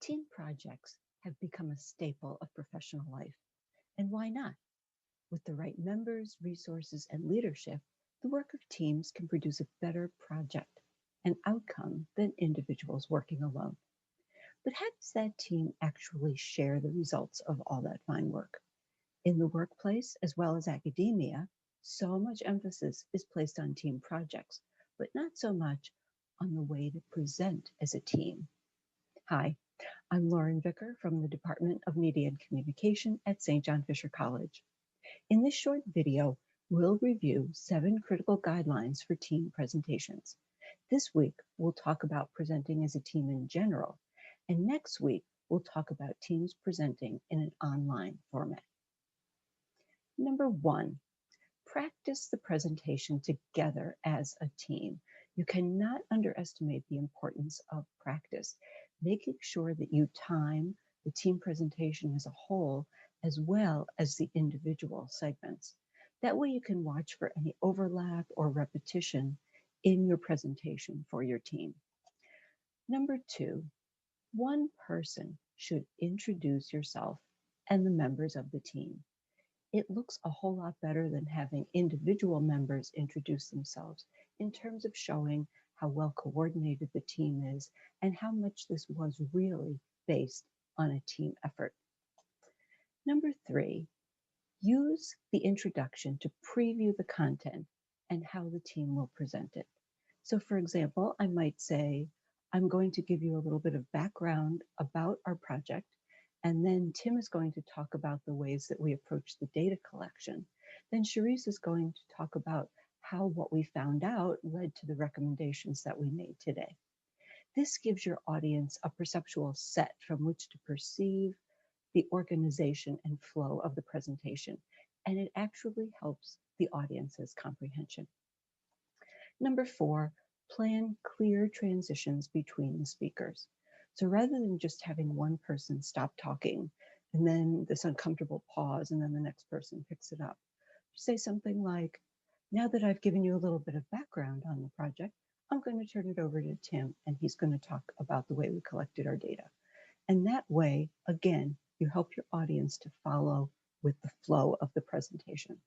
Team projects have become a staple of professional life. And why not? With the right members, resources, and leadership, the work of teams can produce a better project and outcome than individuals working alone. But how does that team actually share the results of all that fine work? In the workplace, as well as academia, so much emphasis is placed on team projects, but not so much on the way to present as a team. Hi, I'm Lauren Vicker from the Department of Media and Communication at St. John Fisher College. In this short video, we'll review 7 critical guidelines for team presentations. This week, we'll talk about presenting as a team in general, and next week, we'll talk about teams presenting in an online format. Number 1, practice the presentation together as a team. You cannot underestimate the importance of practice, making sure that you time the team presentation as a whole as well as the individual segments. That way you can watch for any overlap or repetition in your presentation for your team. Number 2, one person should introduce yourself and the members of the team. It looks a whole lot better than having individual members introduce themselves in terms of showing how well coordinated the team is and how much this was really based on a team effort. Number 3, use the introduction to preview the content and how the team will present it. So for example, I might say, I'm going to give you a little bit of background about our project, and then Tim is going to talk about the ways that we approach the data collection. Then Charisse is going to talk about how what we found out led to the recommendations that we made today. This gives your audience a perceptual set from which to perceive the organization and flow of the presentation, and it actually helps the audience's comprehension. Number 4, plan clear transitions between the speakers. So rather than just having one person stop talking and then this uncomfortable pause and then the next person picks it up, say something like, now that I've given you a little bit of background on the project, I'm going to turn it over to Tim and he's going to talk about the way we collected our data. And that way, again, you help your audience to follow with the flow of the presentation.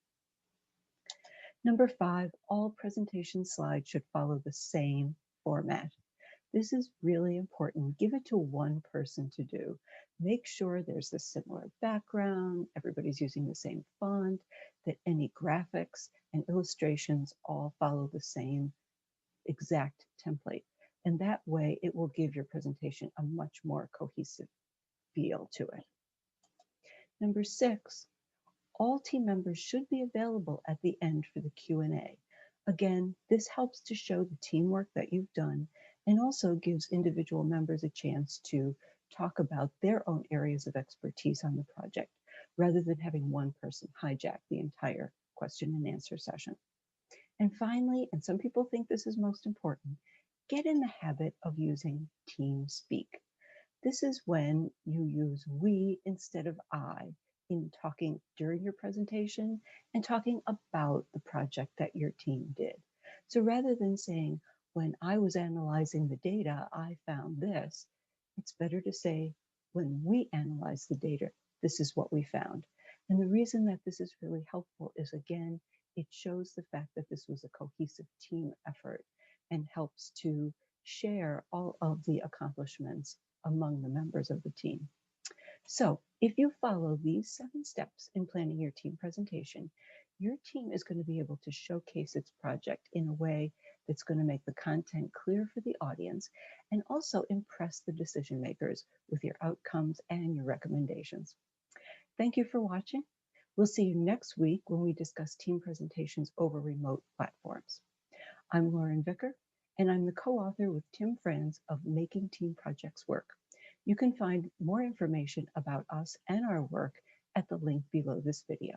Number 5, all presentation slides should follow the same format. This is really important. Give it to one person to do. Make sure there's a similar background, everybody's using the same font, that any graphics and illustrations all follow the same exact template. And that way it will give your presentation a much more cohesive feel to it. Number 6, all team members should be available at the end for the Q&A. Again, this helps to show the teamwork that you've done and also gives individual members a chance to talk about their own areas of expertise on the project, rather than having one person hijack the entire question and answer session. And finally, and some people think this is most important, get in the habit of using team speak. This is when you use we instead of I in talking during your presentation and talking about the project that your team did. So rather than saying, when I was analyzing the data, I found this, it's better to say, when we analyzed the data, this is what we found. And the reason that this is really helpful is, again, it shows the fact that this was a cohesive team effort and helps to share all of the accomplishments among the members of the team. So if you follow these 7 steps in planning your team presentation, your team is going to be able to showcase its project in a way that's going to make the content clear for the audience and also impress the decision makers with your outcomes and your recommendations. Thank you for watching. We'll see you next week when we discuss team presentations over remote platforms. I'm Lauren Vicker, and I'm the co-author with Tim Franz of Making Team Projects Work. You can find more information about us and our work at the link below this video.